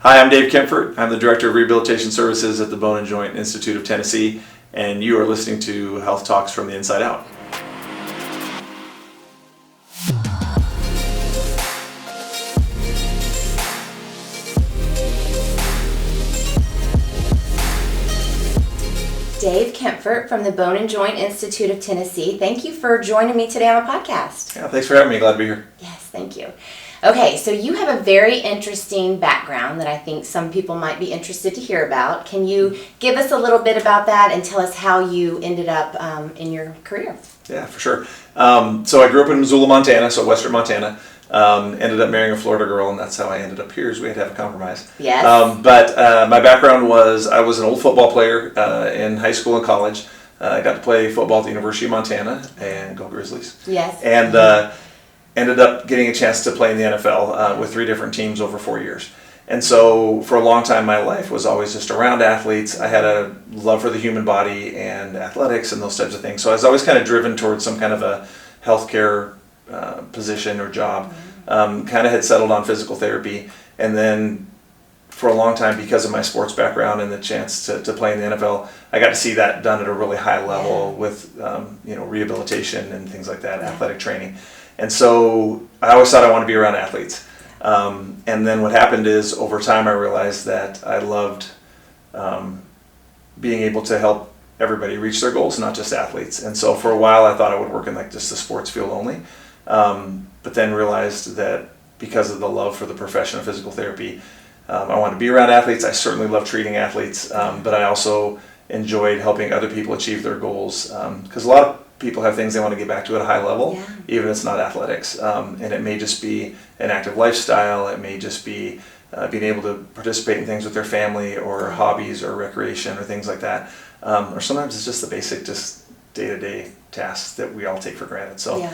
Hi, I'm Dave Kempfert. I'm the Director of Rehabilitation Services at the Bone and Joint Institute of Tennessee, and you are listening to Health Talks from the Inside Out. Dave Kempfert from the Bone and Joint Institute of Tennessee. Thank you for joining me today on the podcast. Yeah, thanks for having me. Glad to be here. Yes, thank you. Okay, so you have a very interesting background that I think some people might be interested to hear about. Can you give us a little bit about that and tell us how you ended up in your career? Yeah, for sure. So I grew up in Missoula, Montana, so western Montana. Ended up marrying a Florida girl, and that's how I ended up here, is we had to have a compromise. Yes. But my background was, I was an old football player in high school and college. I got to play football at the University of Montana and go Grizzlies. Yes. And ended up getting a chance to play in the NFL with 3 different teams over 4 years. And so for a long time, my life was always just around athletes. I had a love for the human body and athletics and those types of things. So I was always kind of driven towards some kind of a healthcare position or job. Kind of had settled on physical therapy. And then for a long time, because of my sports background and the chance to play in the NFL, I got to see that done at a really high level with rehabilitation and things like that, athletic training. And so I always thought I wanted to be around athletes. And then what happened is, over time, I realized that I loved being able to help everybody reach their goals, not just athletes. And so for a while, I thought I would work in like just the sports field only. But then realized that because of the love for the profession of physical therapy, I wanted to be around athletes. I certainly love treating athletes, but I also enjoyed helping other people achieve their goals. Because a lot of people have things they want to get back to at a high level, even if it's not athletics. And it may just be an active lifestyle. It may just be being able to participate in things with their family or hobbies or recreation or things like that. Or sometimes it's just the basic, just day-to-day tasks that we all take for granted. So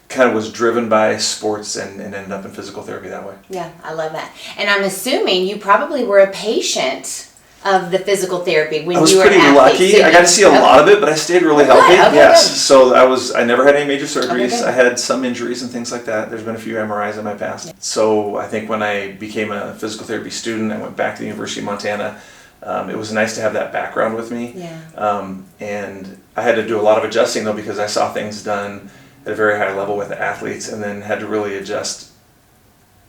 kind of was driven by sports and ended up in physical therapy that way. Yeah, I love that. And I'm assuming you probably were a patient of the physical therapy when you were an athlete. I was pretty lucky. I got to see a lot of it, but I stayed really healthy. Yes. So I never had any major surgeries. I had some injuries and things like that. There's been a few MRIs in my past. So I think when I became a physical therapy student, I went back to the University of Montana. It was nice to have that background with me. And I had to do a lot of adjusting, though, because I saw things done at a very high level with the athletes, and then had to really adjust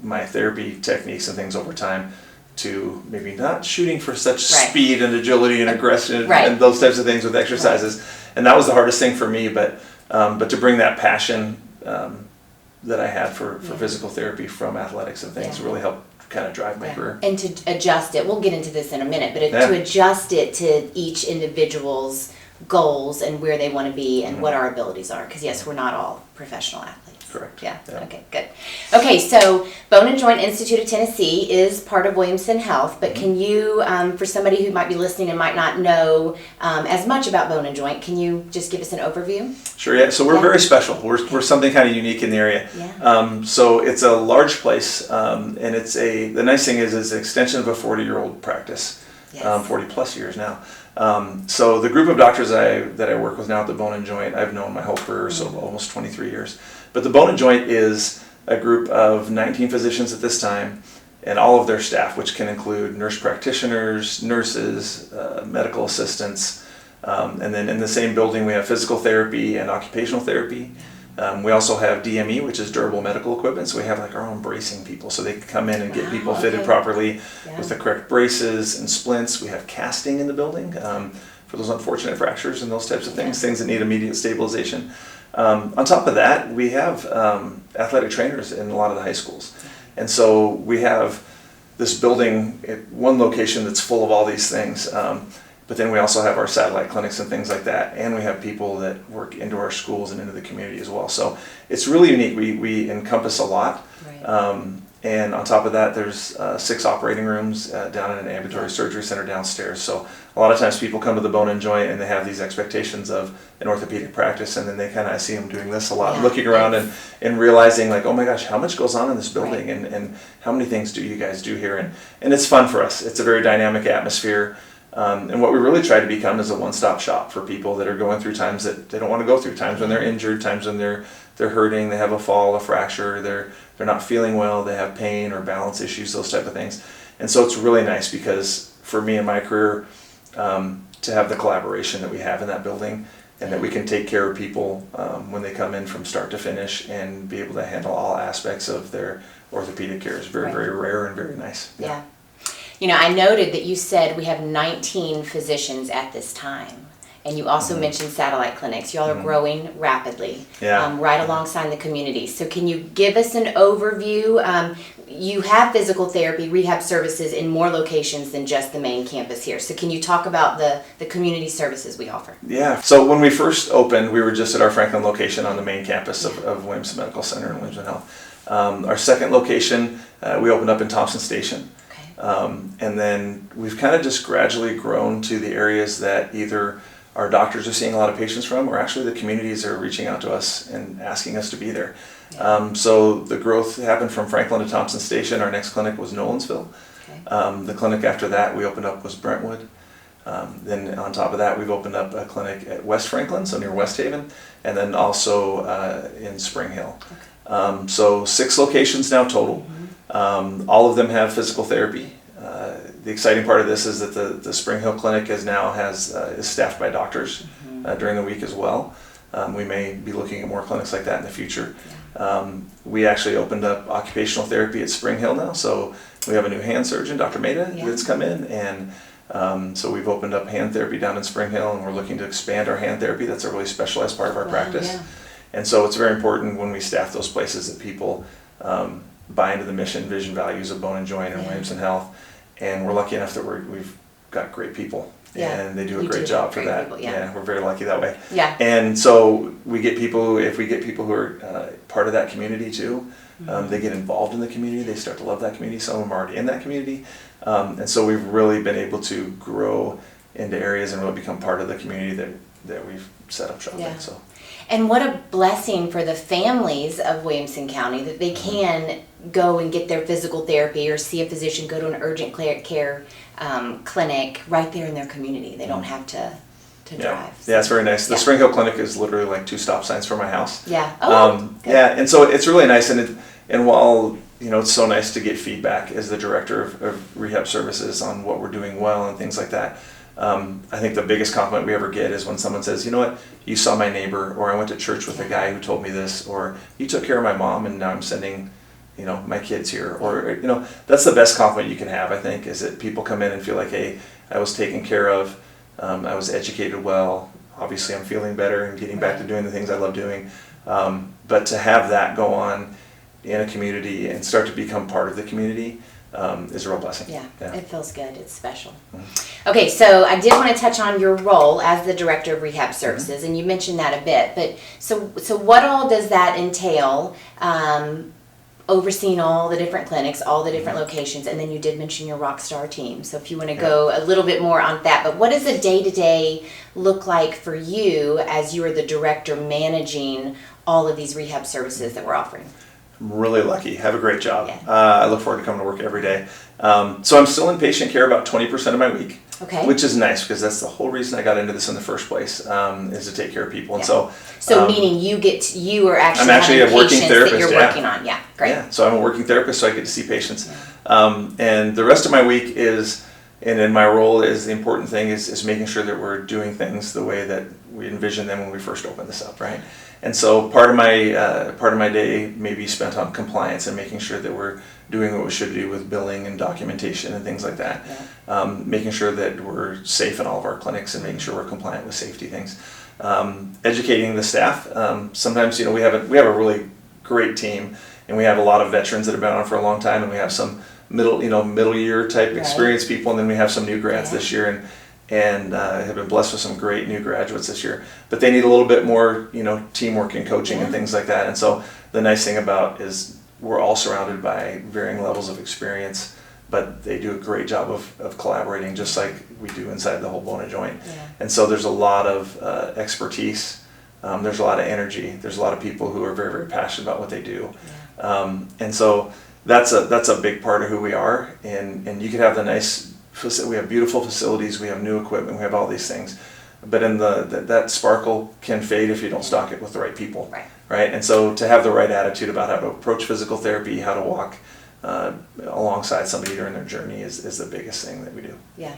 my therapy techniques and things over time to maybe not shooting for such speed and agility and aggression and those types of things with exercises. And that was the hardest thing for me, but to bring that passion that I had for physical therapy from athletics and things really helped kind of drive my career. And to adjust it, we'll get into this in a minute, but to adjust it to each individual's goals and where they want to be and what our abilities are, because yes, we're not all professional athletes. Correct. Yeah. Okay, good. Okay, so Bone and Joint Institute of Tennessee is part of Williamson Health, but can you, for somebody who might be listening and might not know as much about Bone and Joint, can you just give us an overview? Sure, yeah. So we're very special. We're something kind of unique in the area. So it's a large place, and the nice thing is it's an extension of a 40-year-old practice, 40 plus years now. So the group of doctors that I work with now at the Bone and Joint, I've known my whole career, so almost 23 years. But the Bone and Joint is a group of 19 physicians at this time, and all of their staff, which can include nurse practitioners, nurses, medical assistants, and then in the same building we have physical therapy and occupational therapy. We also have DME, which is durable medical equipment, so we have like our own bracing people, so they can come in and get people fitted properly with the correct braces and splints. We have casting in the building for those unfortunate fractures and those types of things, things that need immediate stabilization. On top of that, we have athletic trainers in a lot of the high schools. And so we have this building at one location that's full of all these things. But then we also have our satellite clinics and things like that. And we have people that work into our schools and into the community as well. So it's really unique. We encompass a lot. And on top of that, there's 6 operating rooms down in an ambulatory surgery center downstairs. So a lot of times people come to the Bone and Joint and they have these expectations of an orthopedic practice, and then they kind of, I see them doing this a lot, looking around and realizing like, oh my gosh, how much goes on in this building, and how many things do you guys do here? And it's fun for us. It's a very dynamic atmosphere. And what we really try to become is a one-stop shop for people that are going through times that they don't want to go through, times when they're injured, times when they're hurting, they have a fall, a fracture, they're they're not feeling well, they have pain or balance issues, those type of things. And so it's really nice because for me in my career, to have the collaboration that we have in that building, and that we can take care of people when they come in from start to finish and be able to handle all aspects of their orthopedic care is very, very rare and very nice. Yeah. You know, I noted that you said we have 19 physicians at this time. And you also mentioned satellite clinics. Y'all are growing rapidly, right alongside the community. So can you give us an overview? You have physical therapy, rehab services in more locations than just the main campus here. So can you talk about the community services we offer? Yeah. So when we first opened, we were just at our Franklin location on the main campus of Williamson Medical Center and Williamson Health. Our second location, we opened up in Thompson Station. And then we've kind of just gradually grown to the areas that either our doctors are seeing a lot of patients from, or actually the communities are reaching out to us and asking us to be there. So the growth happened from Franklin to Thompson Station. Our next clinic was Nolensville. The clinic after that we opened up was Brentwood. Then on top of that, we've opened up a clinic at West Franklin, so near West Haven, and then also in Spring Hill. So 6 locations now total. All of them have physical therapy. The exciting part of this is that the Spring Hill Clinic is staffed by doctors during the week as well. We may be looking at more clinics like that in the future. We actually opened up occupational therapy at Spring Hill now, so we have a new hand surgeon, Dr. Maida, that's come in, and so we've opened up hand therapy down in Spring Hill, and we're looking to expand our hand therapy. That's a really specialized part of our practice. And so it's very important when we staff those places that people buy into the mission, vision, values of Bone and Joint and Williamson Health. And we're lucky enough that we've got great people, and they do a great job for that. People, we're very lucky that way. And so if we get people who are part of that community too, they get involved in the community, they start to love that community. Some of them are already in that community. And so we've really been able to grow into areas and really become part of the community that we've set up shop in. So. And what a blessing for the families of Williamson County that they can go and get their physical therapy or see a physician, go to an urgent care clinic right there in their community. They don't have to drive. So. Yeah, it's very nice. The Spring Hill Clinic is literally like 2 stop signs from my house. And so it's really nice. And while it's so nice to get feedback as the director of rehab services on what we're doing well and things like that. I think the biggest compliment we ever get is when someone says, you know what, you saw my neighbor, or I went to church with a guy who told me this, or you took care of my mom and now I'm sending, my kids here, or, that's the best compliment you can have, I think, is that people come in and feel like, hey, I was taken care of, I was educated well, obviously I'm feeling better and getting back to doing the things I love doing, but to have that go on in a community and start to become part of the community, is a real blessing. Yeah, it feels good. It's special. Okay, so I did want to touch on your role as the Director of Rehab Services, and you mentioned that a bit. But so what all does that entail? Overseeing all the different clinics, all the different locations, and then you did mention your Rockstar team. So if you want to go a little bit more on that, but what does a day-to-day look like for you as you are the director managing all of these rehab services that we're offering? I'm really lucky. Have a great job. I look forward to coming to work every day. So I'm still in patient care about 20% of my week, which is nice because that's the whole reason I got into this in the first place, is to take care of people. And so meaning you are actually I'm actually a working therapist that you're working on. Yeah, great. Yeah, so I'm a working therapist, so I get to see patients. And the rest of my week is, and in my role is, the important thing is making sure that we're doing things the way that we envisioned them when we first opened this up, right? And so part of my day may be spent on compliance and making sure that we're doing what we should do with billing and documentation and things like that. Making sure that we're safe in all of our clinics and making sure we're compliant with safety things. Educating the staff. Sometimes we have a really great team, and we have a lot of veterans that have been on for a long time, and we have some middle year type experienced people, and then we have some new grads this year, and have been blessed with some great new graduates this year. But they need a little bit more, teamwork and coaching and things like that. And so the nice thing about is we're all surrounded by varying levels of experience, but they do a great job of collaborating, just like we do inside the whole Bone and Joint. And so there's a lot of expertise. There's a lot of energy. There's a lot of people who are very, very passionate about what they do. And so that's a big part of who we are. And you could have we have beautiful facilities, we have new equipment, we have all these things. but in that sparkle can fade if you don't stock it with the right people. Right. Right. And so to have the right attitude about how to approach physical therapy, how to walk alongside somebody during their journey is the biggest thing that we do. Yeah.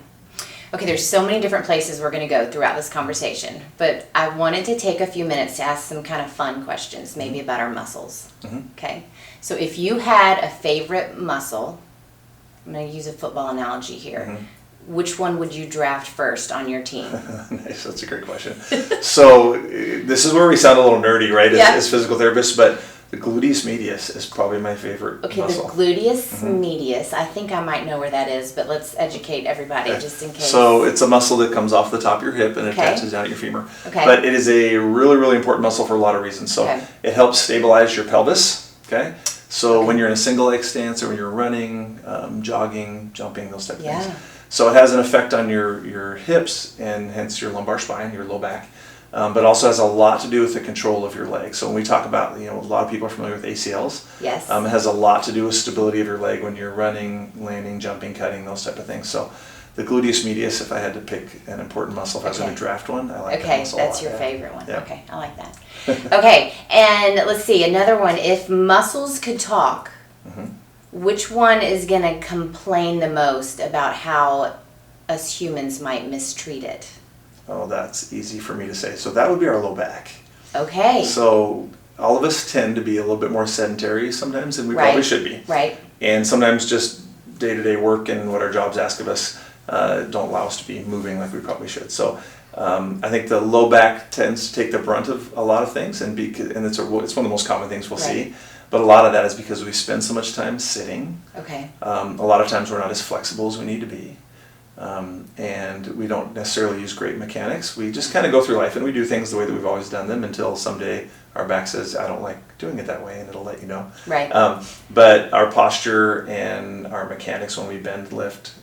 Okay, there's so many different places we're going to go throughout this conversation, but I wanted to take a few minutes to ask some kind of fun questions, maybe about our muscles. Okay, so if you had a favorite muscle, I'm going to use a football analogy here, which one would you draft first on your team? Nice, that's a great question. So this is where we sound a little nerdy, right, as physical therapists, but the gluteus medius is probably my favorite muscle. The gluteus medius. I think I might know where that is, but let's educate everybody just in case. So it's a muscle that comes off the top of your hip and attaches down at your femur. But it is a really, really important muscle for a lot of reasons. So it helps stabilize your pelvis. Okay. So when you're in a single leg stance or when you're running, jogging, jumping, those type of things. So it has an effect on your hips and hence your lumbar spine, your low back. But also has a lot to do with the control of your legs. So when we talk about, a lot of people are familiar with ACLs. Yes. It has a lot to do with stability of your leg when you're running, landing, jumping, cutting, those type of things. So the gluteus medius, if I had to pick an important muscle, if I was going to draft one, I like that muscle a lot. That's your favorite one. Yeah. Okay, I like that. Okay, and let's see, another one. If muscles could talk, which one is going to complain the most about how us humans might mistreat it? Oh, that's easy for me to say. So that would be our low back. Okay. So all of us tend to be a little bit more sedentary sometimes than we probably should be. Right. And sometimes just day-to-day work and what our jobs ask of us don't allow us to be moving like we probably should. So I think the low back tends to take the brunt of a lot of things, and it's one of the most common things we'll see. But a lot of that is because we spend so much time sitting. Okay. A lot of times we're not as flexible as we need to be. And we don't necessarily use great mechanics. We just kind of go through life and we do things the way that we've always done them until someday our back says, I don't like doing it that way, and it'll let you know. Right. But our posture and our mechanics when we bend, lift,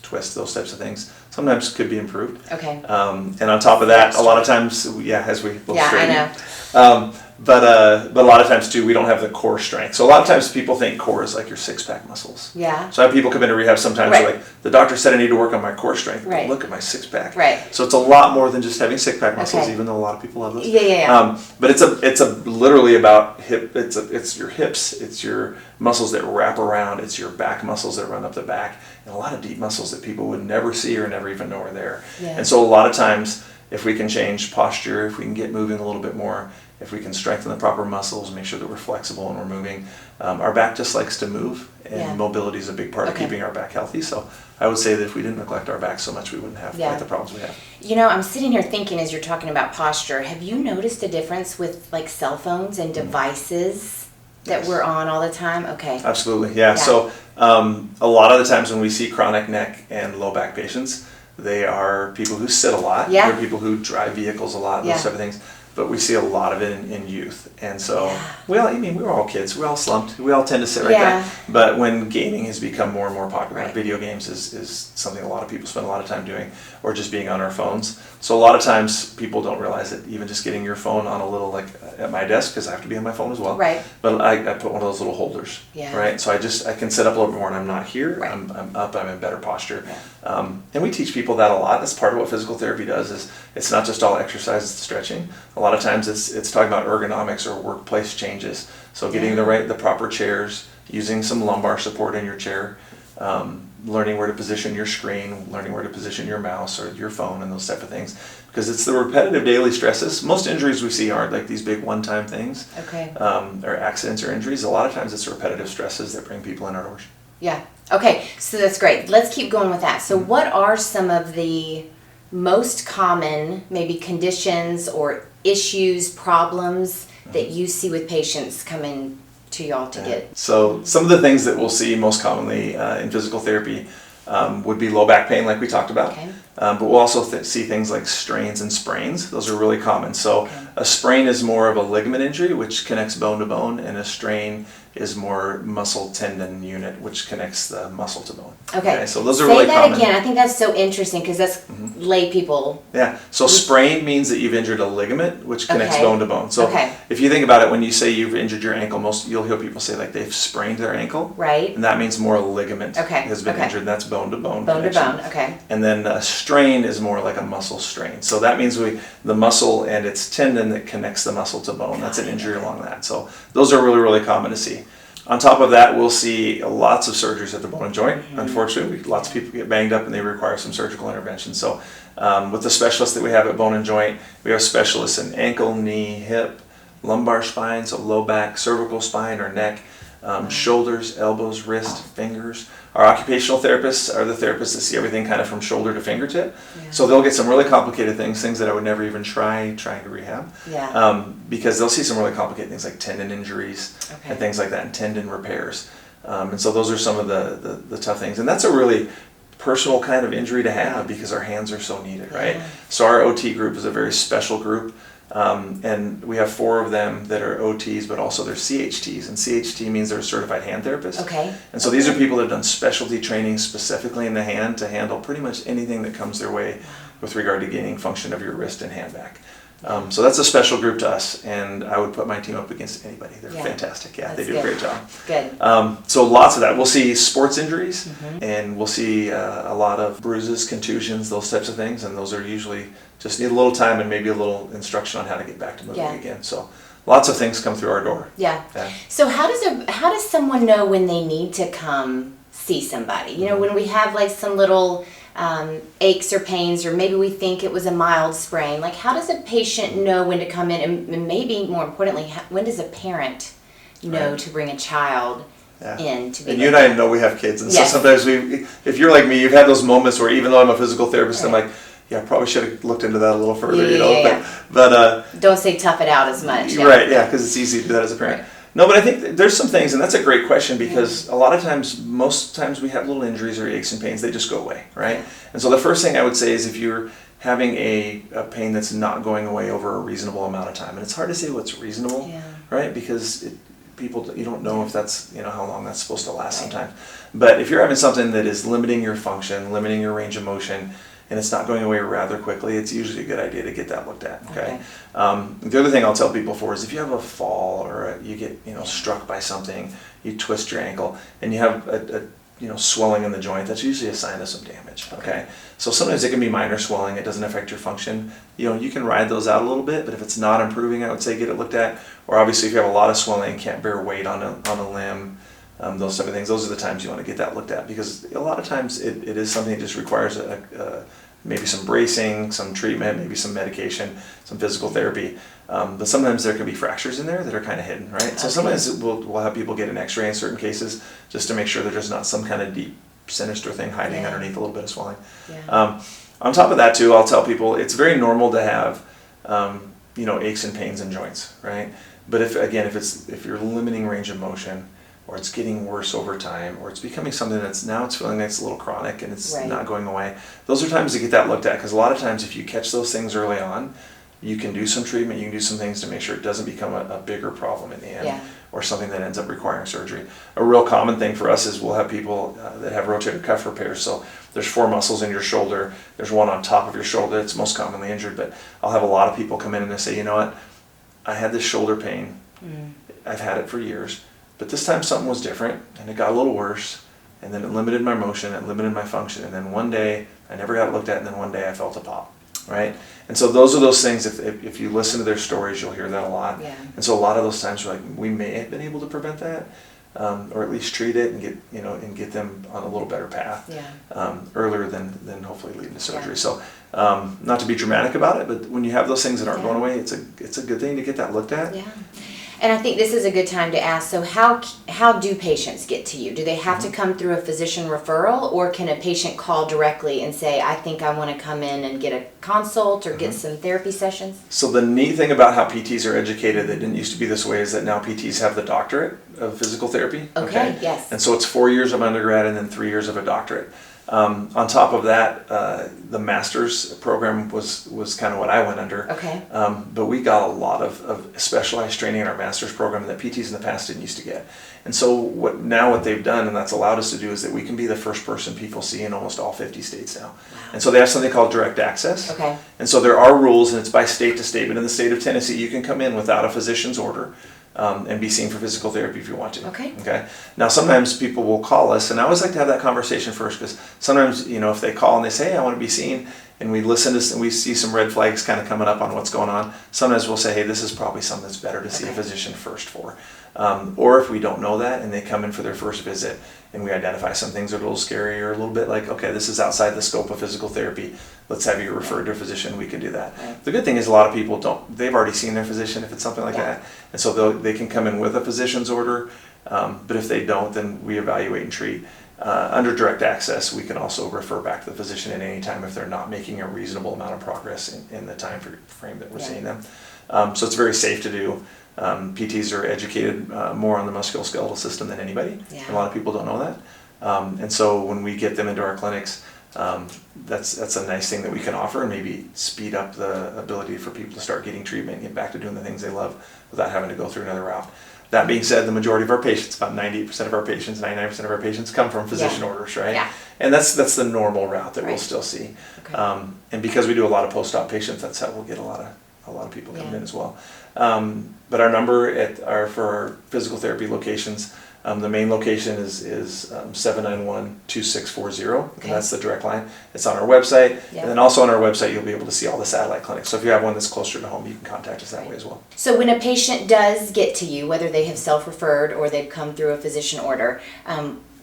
twist, those types of things sometimes could be improved. Okay. And on top of that, a lot of times, as we both straighten. I know. But a lot of times too, we don't have the core strength. So a lot of times people think core is like your six-pack muscles. Yeah. So I have people come into rehab sometimes, they're like, the doctor said I need to work on my core strength, but look at my six-pack. Right. So it's a lot more than just having six-pack muscles, even though a lot of people have those. Yeah. But it's literally about hip. It's your hips. It's your muscles that wrap around. It's your back muscles that run up the back, and a lot of deep muscles that people would never see or never even know are there. Yeah. And so a lot of times, if we can change posture, if we can get moving a little bit more, if we can strengthen the proper muscles, make sure that we're flexible and we're moving, our back just likes to move, and mobility is a big part of keeping our back healthy. So I would say that if we didn't neglect our back so much, we wouldn't have quite the problems we have. I'm sitting here thinking as you're talking about posture, have you noticed a difference with like cell phones and devices that we're on all the time? Okay. Absolutely, yeah. So a lot of the times when we see chronic neck and low back patients, they are people who sit a lot. They're people who drive vehicles a lot, those type of things. But we see a lot of it in youth. And so, we were all kids. We all slumped. We all tend to sit right there. But when gaming has become more and more popular, video games is something a lot of people spend a lot of time doing, or just being on our phones. So a lot of times people don't realize that even just getting your phone on a little, like at my desk, because I have to be on my phone as well. Right. But I put one of those little holders. Yeah. Right. So I can sit up a little bit more, and I'm not here. Right. I'm up. I'm in better posture. Yeah. And we teach people that a lot. That's part of what physical therapy does. Is it's not just all exercise, it's stretching. A lot of times it's talking about ergonomics or workplace changes. So getting the proper chairs, using some lumbar support in your chair, learning where to position your screen, learning where to position your mouse or your phone, and those type of things. Because it's the repetitive daily stresses. Most injuries we see aren't like these big one-time things, or accidents or injuries. A lot of times it's repetitive stresses that bring people in our doors. Yeah. Okay, so that's great. Let's keep going with that. So what are some of the most common maybe conditions or issues, problems that you see with patients coming to y'all to get? So some of the things that we'll see most commonly in physical therapy would be low back pain, like we talked about. But we'll also see things like strains and sprains. Those are really common. So a sprain is more of a ligament injury, which connects bone to bone, and a strain is more muscle tendon unit, which connects the muscle to bone. Okay. So those are Say really that common. again. I think that's so interesting because that's lay people. Yeah. So sprain means that you've injured a ligament, which connects Okay. bone to bone. So Okay. if you think about it, when you say you've injured your ankle, you'll hear people say like they've sprained their ankle. Right. And that means more ligament Okay. has been Okay. injured. That's bone to bone. Bone to connection. bone. Okay. And then a strain is more like a muscle strain. So that means the muscle and its tendon that connects the muscle to bone. That's an injury along that. So those are really, really common to see. On top of that, we'll see lots of surgeries at the bone and joint. Unfortunately, lots of people get banged up and they require some surgical intervention. So with the specialists that we have at bone and joint, we have specialists in ankle, knee, hip, lumbar spine, so low back, cervical spine or neck, shoulders, elbows, wrist, fingers. Our occupational therapists are the therapists that see everything kind of from shoulder to fingertip. Yeah. So they'll get some really complicated things that I would never even trying to rehab. Yeah. Because they'll see some really complicated things like tendon injuries and things like that, and tendon repairs. And so those are some of the tough things. And that's a really personal kind of injury to have because our hands are so needed, right? Yeah. So our OT group is a very special group. And we have 4 of them that are OTs, but also they're CHTs. And CHT means they're a certified hand therapist. Okay. And so these are people that have done specialty training specifically in the hand to handle pretty much anything that comes their way with regard to gaining function of your wrist and hand back. So that's a special group to us, and I would put my team up against anybody. They're fantastic. Yeah, they do a great job. Good. So lots of that. We'll see sports injuries, and we'll see a lot of bruises, contusions, those types of things, and those are usually just need a little time and maybe a little instruction on how to get back to moving again. So lots of things come through our door. Yeah. So how does someone know when they need to come see somebody? You know, when we have like some little aches or pains, or maybe we think it was a mild sprain, like how does a patient know when to come in, and maybe more importantly, when does a parent know to bring a child in to be. And you and I know we have kids, and so sometimes if you're like me, you've had those moments where even though I'm a physical therapist, I'm like, yeah, I probably should have looked into that a little further, you know. But don't say tough it out as much. Right, because it's easy to do that as a parent. No, but I think there's some things, and that's a great question because a lot of times, most times we have little injuries or aches and pains, they just go away, right? And so the first thing I would say is if you're having a pain that's not going away over a reasonable amount of time, and it's hard to say what's reasonable, right? Because you don't know if that's, how long that's supposed to last sometimes. But if you're having something that is limiting your function, limiting your range of motion, and it's not going away rather quickly, it's usually a good idea to get that looked at, okay? The other thing I'll tell people is if you have a fall or you get, struck by something, you twist your ankle, and you have a swelling in the joint, that's usually a sign of some damage, okay? So sometimes it can be minor swelling, it doesn't affect your function. You can ride those out a little bit, but if it's not improving, I would say get it looked at. Or obviously if you have a lot of swelling and can't bear weight on a limb, those type of things, those are the times you want to get that looked at, because a lot of times it is something that just requires maybe some bracing, some treatment, maybe some medication, some physical therapy. But sometimes there can be fractures in there that are kind of hidden, right? So sometimes we'll have people get an x-ray in certain cases just to make sure that there's not some kind of deep, sinister thing hiding underneath a little bit of swelling. On top of that too, I'll tell people it's very normal to have aches and pains in joints, right? But if you're limiting range of motion, or it's getting worse over time, or it's becoming something it's feeling like it's a little chronic and it's not going away, those are times to get that looked at, because a lot of times if you catch those things early on, you can do some treatment, you can do some things to make sure it doesn't become a bigger problem in the end, or something that ends up requiring surgery. A real common thing for us is we'll have people that have rotator cuff repairs. So there's 4 muscles in your shoulder, there's one on top of your shoulder that's most commonly injured, but I'll have a lot of people come in and they say, you know what, I had this shoulder pain, I've had it for years, but this time something was different, and it got a little worse, and then it limited my motion, it limited my function, and then one day I never got it looked at, and then one day I felt a pop, right? And so those are those things, if you listen to their stories, you'll hear that a lot. And so a lot of those times we're like, we may have been able to prevent that, or at least treat it and get them on a little better path earlier than hopefully leading to surgery. So not to be dramatic about it, but when you have those things that aren't going away, it's a good thing to get that looked at. And I think this is a good time to ask, so how do patients get to you? Do they have to come through a physician referral, or can a patient call directly and say, I think I want to come in and get a consult or get some therapy sessions? So the neat thing about how PTs are educated that didn't used to be this way is that now PTs have the doctorate of physical therapy. Okay, yes. And so it's 4 years of undergrad and then 3 years of a doctorate. On top of that, the master's program was kind of what I went under. Okay. But we got a lot of specialized training in our master's program that PTs in the past didn't used to get. And so what they've done, and that's allowed us to do, is that we can be the first person people see in almost all 50 states now. Wow. And so they have something called direct access. Okay. And so there are rules, and it's by state to state. But in the state of Tennessee, you can come in without a physician's order. And be seen for physical therapy if you want to. Okay. Okay. Now, sometimes people will call us, and I always like to have that conversation first, because sometimes, if they call and they say, hey, I want to be seen, and we listen to, and we see some red flags kind of coming up on what's going on, sometimes we'll say, hey, this is probably something that's better to see a physician first for. Or if we don't know that, and they come in for their first visit, and we identify some things that are a little scary or a little bit like, okay, this is outside the scope of physical therapy, let's have you referred to a physician, we can do that. Right. The good thing is a lot of people they've already seen their physician if it's something like that, and so they can come in with a physician's order, but if they don't, then we evaluate and treat. Under direct access, we can also refer back to the physician at any time if they're not making a reasonable amount of progress in the time frame that we're seeing them. So it's very safe to do. PTs are educated more on the musculoskeletal system than anybody. Yeah. A lot of people don't know that. And so when we get them into our clinics, that's a nice thing that we can offer, and maybe speed up the ability for people to start getting treatment and get back to doing the things they love without having to go through another route. That being said, the majority of our patients, about 98% of our patients, 99% of our patients come from physician orders, right? Yeah. And that's the normal route that we'll still see. Okay. And because we do a lot of post-op patients, that's how we'll get a lot of people coming in as well. But our number for our physical therapy locations, the main location is 791-2640, and that's the direct line. It's on our website, and then also on our website you'll be able to see all the satellite clinics. So if you have one that's closer to home, you can contact us that way as well. So when a patient does get to you, whether they have self-referred or they've come through a physician order,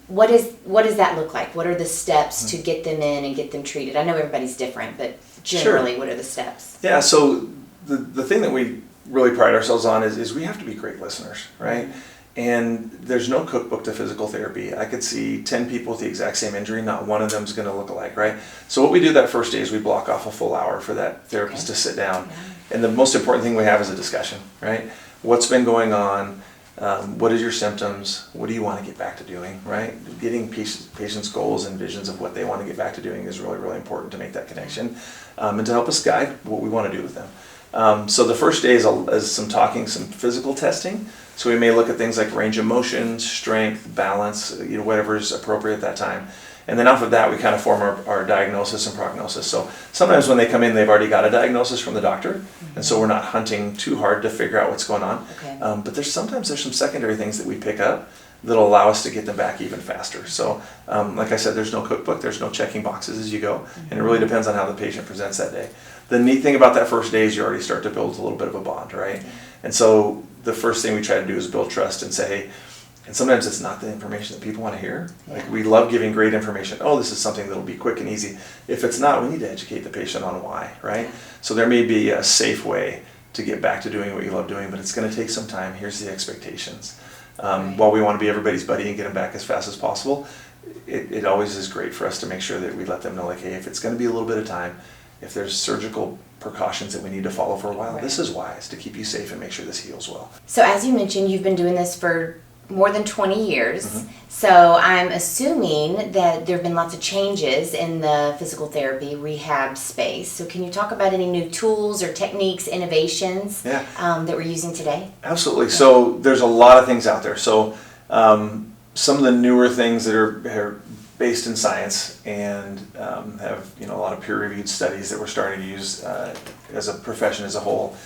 what does that look like? What are the steps to get them in and get them treated? I know everybody's different, but generally, what are the steps? Yeah, so the thing that we really pride ourselves on is we have to be great listeners, right? And there's no cookbook to physical therapy. I could see 10 people with the exact same injury, not one of them is going to look alike, right? So what we do that first day is we block off a full hour for that therapist to sit down. Yeah. And the most important thing we have is a discussion, right? What's been going on? What is your symptoms? What do you want to get back to doing, right? Getting patients' goals and visions of what they want to get back to doing is really, really important to make that connection, and to help us guide what we want to do with them. So the first day is some talking, some physical testing. So we may look at things like range of motion, strength, balance, whatever is appropriate at that time. And then off of that, we kind of form our diagnosis and prognosis. So sometimes when they come in, they've already got a diagnosis from the doctor, and so we're not hunting too hard to figure out what's going on. Okay. But sometimes there's some secondary things that we pick up that'll allow us to get them back even faster. So like I said, there's no cookbook, there's no checking boxes as you go, and it really depends on how the patient presents that day. The neat thing about that first day is you already start to build a little bit of a bond, right? And so the first thing we try to do is build trust and say, hey, and sometimes it's not the information that people want to hear. Like, we love giving great information. Oh, this is something that'll be quick and easy. If it's not, we need to educate the patient on why, right? So there may be a safe way to get back to doing what you love doing, but it's going to take some time. Here's the expectations. While we want to be everybody's buddy and get them back as fast as possible, it always is great for us to make sure that we let them know, like, hey, if it's going to be a little bit of time, if there's surgical precautions that we need to follow for a while, this is wise to keep you safe and make sure this heals well. So as you mentioned, you've been doing this for more than 20 years. So I'm assuming that there have been lots of changes in the physical therapy rehab space. So can you talk about any new tools or techniques, innovations that we're using today? Absolutely. So there's a lot of things out there. So some of the newer things that are based in science and have a lot of peer-reviewed studies that we're starting to use as a profession as a whole.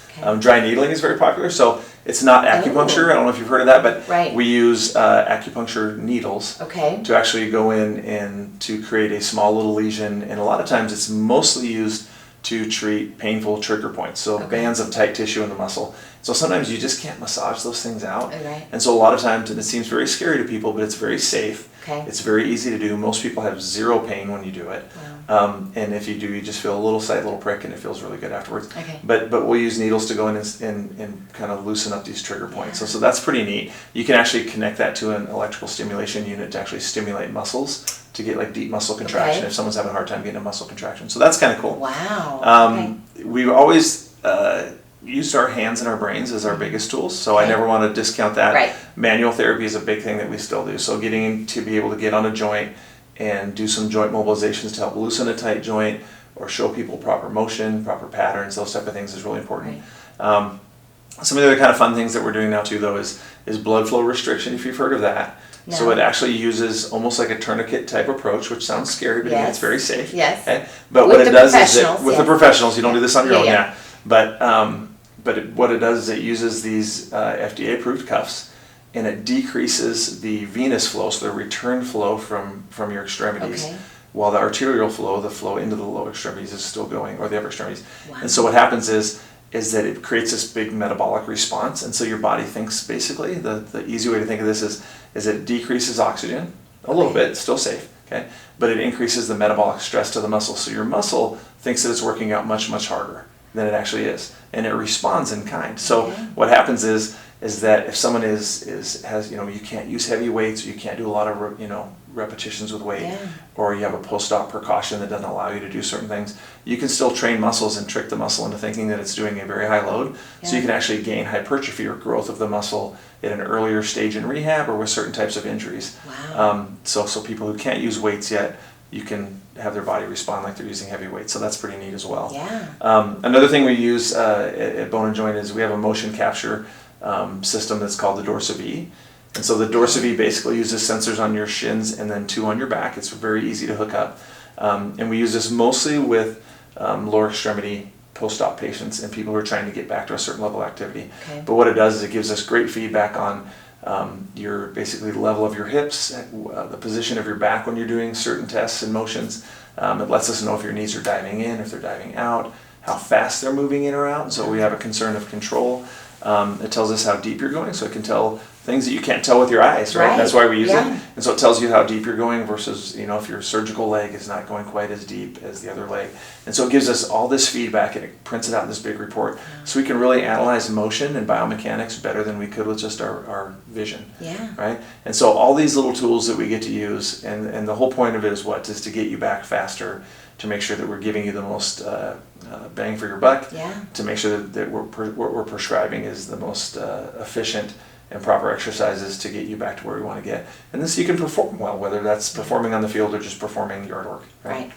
Dry needling is very popular, so it's not acupuncture. I don't know if you've heard of that, but we use acupuncture needles to actually go in and to create a small little lesion, and a lot of times it's mostly used to treat painful trigger points, so bands of tight tissue in the muscle. So sometimes you just can't massage those things out. And so a lot of times, and it seems very scary to people, but it's very safe. It's very easy to do. Most people have zero pain when you do it. And if you do, you just feel a little slight little prick, and it feels really good afterwards. But we'll use needles to go in and kind of loosen up these trigger points. So that's pretty neat. You can actually connect that to an electrical stimulation unit to actually stimulate muscles to get like deep muscle contraction if someone's having a hard time getting a muscle contraction. So that's kind of cool. Wow. We've always used our hands and our brains as our biggest tools, so I never want to discount that. Manual therapy is a big thing that we still do. So getting to be able to get on a joint and do some joint mobilizations to help loosen a tight joint or show people proper motion, proper patterns. Those type of things is really important. Right. Some of the other kind of fun things that we're doing now too, though, is blood flow restriction, if you've heard of that. No. So it actually uses almost like a tournament type approach, which sounds scary, but again, it's very safe. Yes. Okay? But With what it the does is professionals, the professionals, you don't do this on your own, Yeah. But what it does is it uses these FDA-approved cuffs, and it decreases the venous flow, so the return flow from your extremities, Okay. while the arterial flow, the flow into the lower extremities, is still going, or the upper extremities. Wow. And so what happens is that it creates this big metabolic response, and so your body thinks, basically, the easy way to think of this is it decreases oxygen a little bit, still safe, okay, but it increases the metabolic stress to the muscle, so your muscle thinks that it's working out much, much harder than it actually is, and it responds in kind. So what happens is that if someone has you can't use heavy weights, you can't do a lot of repetitions with weight, or you have a post-op precaution that doesn't allow you to do certain things, you can still train muscles and trick the muscle into thinking that it's doing a very high load, so you can actually gain hypertrophy or growth of the muscle at an earlier stage in rehab or with certain types of injuries. Wow. So people who can't use weights yet, you can have their body respond like they're using heavy weights, so that's pretty neat as well. Yeah. Another thing we use at Bone and Joint is we have a motion capture system that's called the 𝐷orsA-V. And so the 𝐷orsA-V basically uses sensors on your shins and then 2 on your back. It's very easy to hook up. And we use this mostly with lower extremity post-op patients and people who are trying to get back to a certain level of activity. Okay. But what it does is it gives us great feedback on your basically the level of your hips, the position of your back when you're doing certain tests and motions. It lets us know if your knees are diving in, if they're diving out, how fast they're moving in or out. So we have a concern of control. It tells us how deep you're going, so it can tell things that you can't tell with your eyes, right? That's why we use it. And so it tells you how deep you're going versus, if your surgical leg is not going quite as deep as the other leg. And so it gives us all this feedback and it prints it out in this big report. So we can really analyze motion and biomechanics better than we could with just our vision. Right? And so all these little tools that we get to use, and the whole point of it is what? Is to get you back faster, to make sure that we're giving you the most bang for your buck, to make sure that what we're prescribing is the most efficient and proper exercises to get you back to where we want to get. And then so you can perform well, whether that's performing on the field or just performing yard work. Right.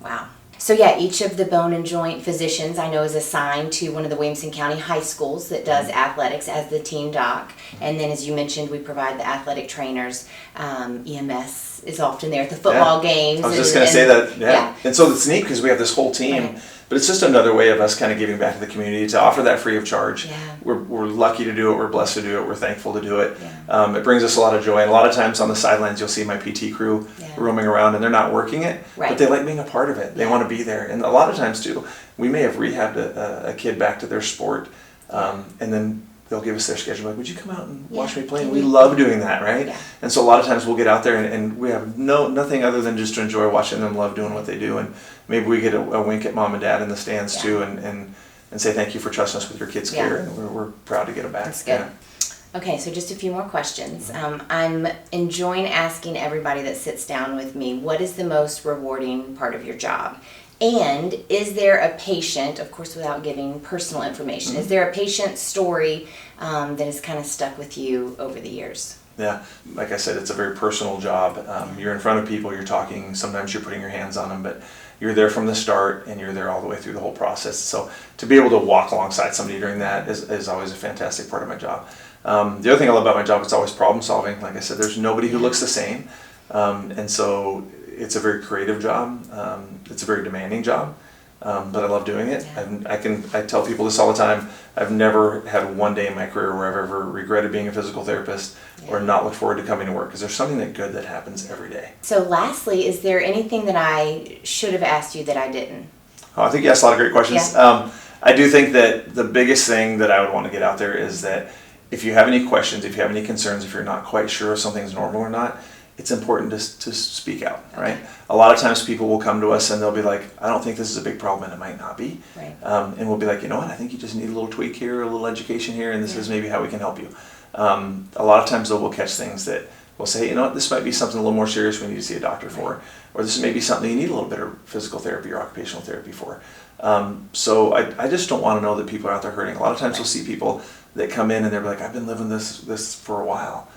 Wow. So yeah, each of the bone and joint physicians I know is assigned to one of the Williamson County high schools that does athletics as the team doc. And then as you mentioned, we provide the athletic trainers. EMS is often there at the football games. I was just going to say that, And so it's neat because we have this whole team, but it's just another way of us kind of giving back to the community to offer that free of charge. We're lucky to do it, we're blessed to do it, we're thankful to do it. It brings us a lot of joy, and a lot of times on the sidelines you'll see my PT crew roaming around and they're not working it, but they like being a part of it. They want to be there, and a lot of times too, we may have rehabbed a kid back to their sport, and then they'll give us their schedule, like, would you come out and watch me play? And we love doing that, right? And so a lot of times we'll get out there and we have nothing other than just to enjoy watching them love doing what they do, and maybe we get a wink at mom and dad in the stands too, and say thank you for trusting us with your kids' care, and we're proud to get it back. That's good. Okay, so just a few more questions. I'm enjoying asking everybody that sits down with me, what is the most rewarding part of your job? And is there a patient, of course without giving personal information, is there a patient story that has kind of stuck with you over the years? Yeah, like I said, it's a very personal job. You're in front of people, you're talking, sometimes you're putting your hands on them, but you're there from the start and you're there all the way through the whole process. So to be able to walk alongside somebody during that is always a fantastic part of my job. The other thing I love about my job, it's always problem solving. Like I said, there's nobody who looks the same. And so it's a very creative job. It's a very demanding job, but I love doing it. And I tell people this all the time. I've never had one day in my career where I've ever regretted being a physical therapist or not looked forward to coming to work, because there's something good that happens every day. So lastly, is there anything that I should have asked you that I didn't? Oh, I think you asked a lot of great questions. I do think that the biggest thing that I would want to get out there is that if you have any questions, if you have any concerns, if you're not quite sure if something's normal or not, it's important to speak out, right? A lot of times people will come to us and they'll be like, I don't think this is a big problem, and it might not be. And we'll be like, you know what, I think you just need a little tweak here, a little education here, and this is maybe how we can help you. A lot of times though, we'll catch things that we'll say, you know what, this might be something a little more serious we need to see a doctor for, or this may be something you need a little bit of physical therapy or occupational therapy for. So I just don't want to know that people are out there hurting. A lot of times we'll see people that come in and they're like, I've been living this for a while.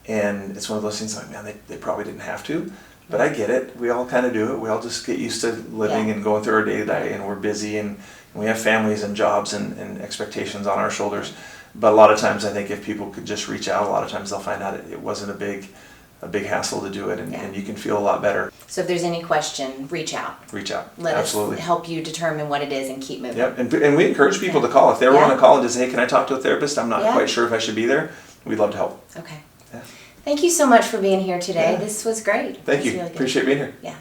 And it's one of those things like, man, they probably didn't have to, But I get it. We all kind of do it. We all just get used to living and going through our day to day, and we're busy, and we have families and jobs and expectations on our shoulders. But a lot of times, I think if people could just reach out, a lot of times they'll find out it wasn't a big hassle to do it, and you can feel a lot better. So if there's any question, reach out. Reach out. Let Absolutely. us help you determine what it is and keep moving. Yep, and we encourage people to call. If they ever want to call and just say, hey, can I talk to a therapist? I'm not quite sure if I should be there. We'd love to help. Okay. Yeah. Thank you so much for being here today. Yeah. This was great. Thank It was you. really good. Appreciate being here. Yeah.